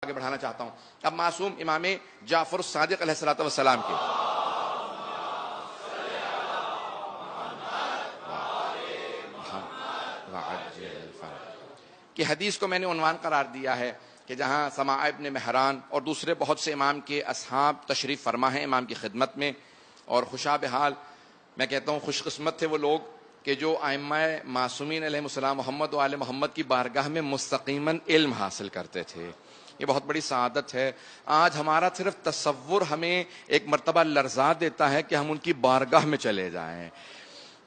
آگے بڑھانا چاہتا ہوں. اب معصوم امام جعفر الصادق علیہ الصلوۃ والسلام کی کہ حدیث کو میں نے عنوان قرار دیا ہے کہ جہاں سماع ابن مہران اور دوسرے بہت سے امام کے اصحاب تشریف فرما ہیں امام کی خدمت میں، اور خوشا بحال میں کہتا ہوں خوش قسمت تھے وہ لوگ کہ جو ائمہ معصومین علیہ السلام محمد و آل محمد کی بارگاہ میں مستقیماً علم حاصل کرتے تھے. یہ بہت بڑی سعادت ہے. آج ہمارا صرف تصور ہمیں ایک مرتبہ لرزا دیتا ہے کہ ہم ان کی بارگاہ میں چلے جائیں.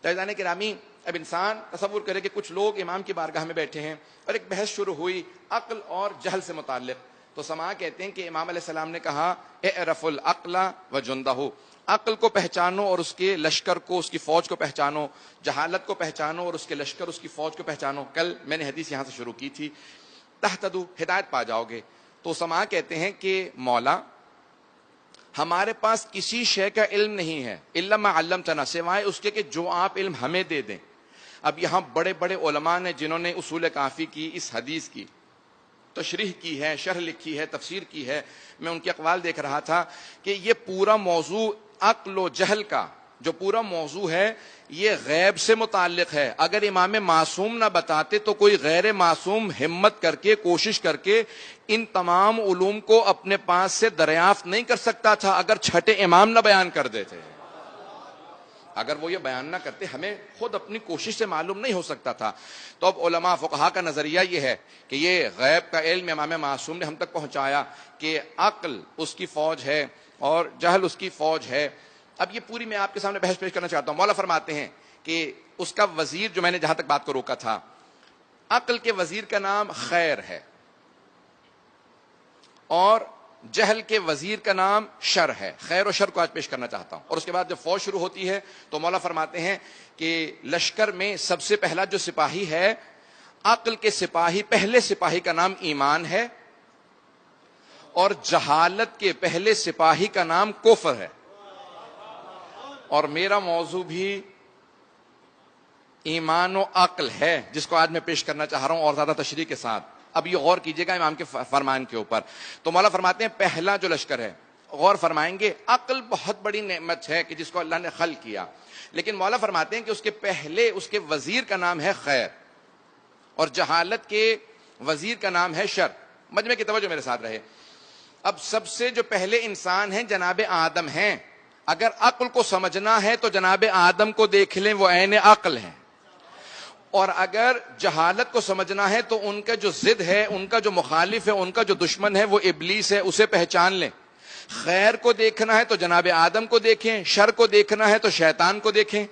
عزیزان گرامی، اب انسان تصور کرے کہ کچھ لوگ امام کی بارگاہ میں بیٹھے ہیں اور ایک بحث شروع ہوئی عقل اور جہل سے متعلق. تو سماع کہتے ہیں کہ امام علیہ السلام نے کہا اعرف العقل و جندہ، عقل کو پہچانو اور اس کے لشکر کو، اس کی فوج کو پہچانو، جہالت کو پہچانو اور اس کے لشکر، اس کی فوج کو پہچانو. کل میں نے حدیث یہاں سے شروع کی تھی، تہتدوا، ہدایت پا جاؤ گے. تو سماع کہتے ہیں کہ مولا ہمارے پاس کسی شے کا علم نہیں ہے الا ما علمتنا، سوائے اس کے کہ جو آپ علم ہمیں دے دیں. اب یہاں بڑے بڑے علماء نے جنہوں نے اصول کافی کی، اس حدیث کی تشریح کی ہے، شرح لکھی ہے، تفسیر کی ہے، میں ان کے اقوال دیکھ رہا تھا کہ یہ پورا موضوع عقل و جہل کا جو پورا موضوع ہے یہ غیب سے متعلق ہے. اگر امام معصوم نہ بتاتے تو کوئی غیر معصوم ہمت کر کے، کوشش کر کے ان تمام علوم کو اپنے پاس سے دریافت نہیں کر سکتا تھا اگر چھٹے امام نہ بیان کر دیتے. اگر وہ یہ بیان نہ کرتے ہمیں خود اپنی کوشش سے معلوم نہیں ہو سکتا تھا. تو اب علماء فقہا کا نظریہ یہ ہے کہ یہ غیب کا علم امام معصوم نے ہم تک پہنچایا کہ عقل اس کی فوج ہے اور جہل اس کی فوج ہے. اب یہ پوری میں آپ کے سامنے بحث پیش کرنا چاہتا ہوں. مولا فرماتے ہیں کہ اس کا وزیر، جو میں نے جہاں تک بات کو روکا تھا، عقل کے وزیر کا نام خیر ہے اور جہل کے وزیر کا نام شر ہے. خیر و شر کو آج پیش کرنا چاہتا ہوں. اور اس کے بعد جب فوج شروع ہوتی ہے تو مولا فرماتے ہیں کہ لشکر میں سب سے پہلا جو سپاہی ہے، عقل کے سپاہی، پہلے سپاہی کا نام ایمان ہے اور جہالت کے پہلے سپاہی کا نام کفر ہے. اور میرا موضوع بھی ایمان و عقل ہے جس کو آج میں پیش کرنا چاہ رہا ہوں اور زیادہ تشریح کے ساتھ. اب یہ غور کیجئے گا امام کے فرمان کے اوپر. تو مولا فرماتے ہیں پہلا جو لشکر ہے، غور فرمائیں گے، عقل بہت بڑی نعمت ہے کہ جس کو اللہ نے خلق کیا، لیکن مولا فرماتے ہیں کہ اس کے پہلے اس کے وزیر کا نام ہے خیر اور جہالت کے وزیر کا نام ہے شر. مجمع کی توجہ میرے ساتھ رہے. اب سب سے جو پہلے انسان ہیں جناب آدم ہیں. اگر عقل کو سمجھنا ہے تو جناب آدم کو دیکھ لیں، وہ عین عقل ہیں. اور اگر جہالت کو سمجھنا ہے تو ان کا جو ضد ہے، ان کا جو مخالف ہے، ان کا جو دشمن ہے وہ ابلیس ہے، اسے پہچان لیں. خیر کو دیکھنا ہے تو جناب آدم کو دیکھیں، شر کو دیکھنا ہے تو شیطان کو دیکھیں.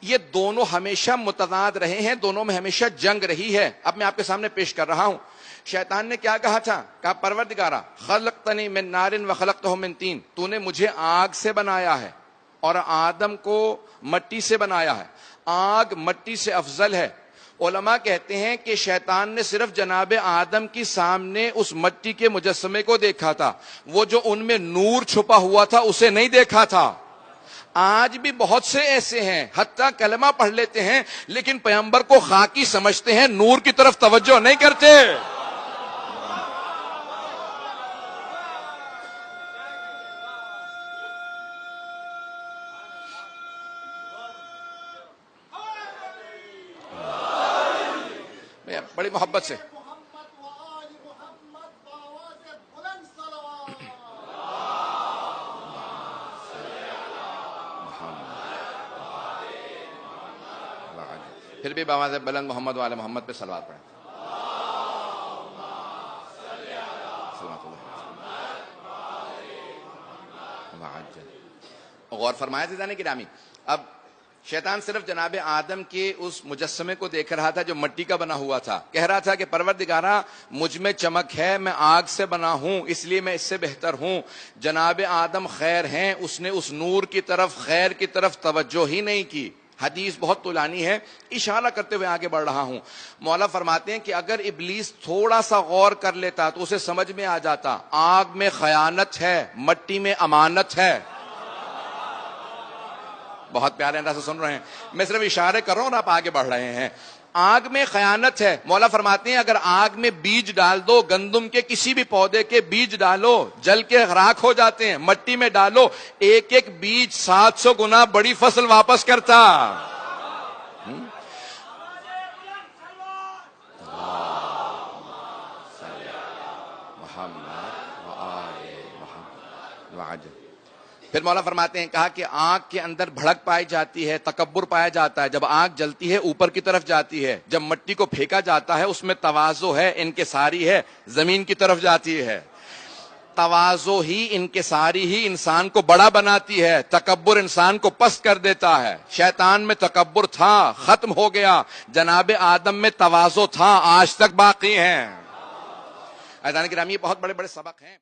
یہ دونوں ہمیشہ متضاد رہے ہیں، دونوں میں ہمیشہ جنگ رہی ہے. اب میں آپ کے سامنے پیش کر رہا ہوں. شیطان نے کیا کہا تھا؟ کہا پروردگارا خلقتنی من نار وخلقتہ من طین، تو نے مجھے آگ سے بنایا ہے اور آدم کو مٹی سے بنایا ہے. آگ مٹی سے افضل ہے. علماء کہتے ہیں کہ شیطان نے صرف جناب آدم کی سامنے اس مٹی کے مجسمے کو دیکھا تھا، وہ جو ان میں نور چھپا ہوا تھا اسے نہیں دیکھا تھا. آج بھی بہت سے ایسے ہیں حتیٰ کلمہ پڑھ لیتے ہیں لیکن پیغمبر کو خاکی سمجھتے ہیں، نور کی طرف توجہ نہیں کرتے. بڑی محبت سے پھر بھی بآواز بلند محمد و آل محمد پہ صلوات پڑھیں. غور فرمایا تھا جانے گرامی. اب شیطان صرف جناب آدم کے اس مجسمے کو دیکھ رہا تھا جو مٹی کا بنا ہوا تھا. کہہ رہا تھا کہ پروردگارا مجھ میں چمک ہے، میں آگ سے بنا ہوں اس لیے میں اس سے بہتر ہوں. جناب آدم خیر ہیں، اس نے اس نور کی طرف، خیر کی طرف توجہ ہی نہیں کی. حدیث بہت طولانی ہے، اشارہ کرتے ہوئے آگے بڑھ رہا ہوں. مولا فرماتے ہیں کہ اگر ابلیس تھوڑا سا غور کر لیتا تو اسے سمجھ میں آ جاتا آگ میں خیانت ہے، مٹی میں امانت ہے. بہت پیارے انداز سے سن رہے ہیں، میں صرف اشارے کر رہا ہوں اور آپ آگے بڑھ رہے ہیں. آگ میں خیانت ہے. مولا فرماتے ہیں اگر آگ میں بیج ڈال دو، گندم کے کسی بھی پودے کے بیج ڈالو، جل کے راکھ ہو جاتے ہیں. مٹی میں ڈالو، ایک ایک بیج 700 گنا بڑی فصل واپس کرتا. پھر مولا فرماتے ہیں کہا کہ آگ کے اندر بھڑک پائی جاتی ہے، تکبر پایا جاتا ہے. جب آگ جلتی ہے اوپر کی طرف جاتی ہے، جب مٹی کو پھینکا جاتا ہے اس میں تواضع ہے، انکساری ہے، زمین کی طرف جاتی ہے. تواضع ہی، انکساری ہی انسان کو بڑا بناتی ہے، تکبر انسان کو پست کر دیتا ہے. شیطان میں تکبر تھا، ختم ہو گیا. جناب آدم میں تواضع تھا، آج تک باقی ہیں. عزیزان کرام، یہ بہت بڑے بڑے سبق ہیں.